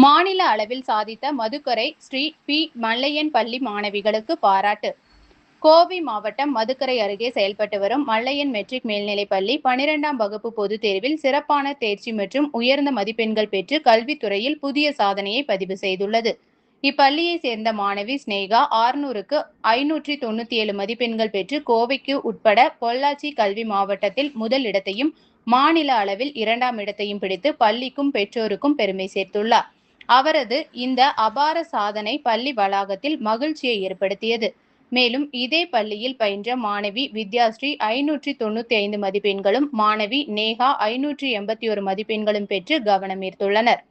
மாநில அளவில் சாதித்த மதுக்கரை ஸ்ரீ பி. மல்லையன் பள்ளி மாணவிகளுக்கு பாராட்டு. கோவை மாவட்டம் மதுக்கரை அருகே செயல்பட்டு வரும் மல்லையன் மெட்ரிக் மேல்நிலைப் பள்ளி 12ஆம் வகுப்பு பொதுத் தேர்வில் சிறப்பான தேர்ச்சி மற்றும் உயர்ந்த மதிப்பெண்கள் பெற்று கல்வித்துறையில் புதிய சாதனையை பதிவு செய்துள்ளது. இப்பள்ளியை சேர்ந்த மாணவி ஸ்னேகா 600க்கு 597 மதிப்பெண்கள் பெற்று கோவைக்கு உட்பட பொள்ளாச்சி கல்வி மாவட்டத்தில் முதல் இடத்தையும், மாநில அளவில் 2ஆம் இடத்தையும் பிடித்து பள்ளிக்கும் பெற்றோருக்கும் பெருமை சேர்த்துள்ளார். அவரது இந்த அபார சாதனை பள்ளி வளாகத்தில் மகிழ்ச்சியை ஏற்படுத்தியது. மேலும் இதே பள்ளியில் பயின்ற மாணவி வித்யாஸ்ரீ 595 மதிப்பெண்களும், மாணவி நேஹா 581 மதிப்பெண்களும் பெற்று கவனம் ஈர்த்துள்ளனர்.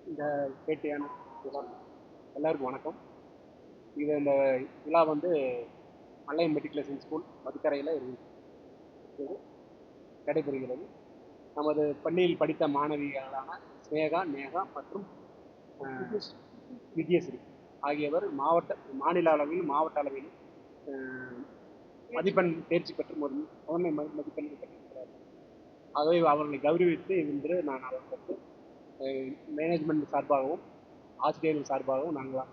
இந்த பேட்டியான எல்லாருக்கும் வணக்கம். இந்த விழா மல்லையன் மெட்ரிகுலேஷன் ஸ்கூல் மதுக்கரையில் நடைபெறுகிறது. நமது பள்ளியில் படித்த மாணவிகளான ஸ்னேகா, நேகா மற்றும் வித்யஸ்ரீ ஆகியவர் மாநில அளவிலும் மாவட்ட அளவிலும் மதிப்பெண் தேர்ச்சி பெற்று முதன்மை மதிப்பெண்கள் பெற்றிருக்கிறார்கள். ஆகவே அவர்களை கௌரவித்து இன்று நான் அவர்களுக்கு மேனேஜ்மெண்ட் சார்பாகவும் ஆசிரியர்கள் சார்பாகவும் நாங்கள்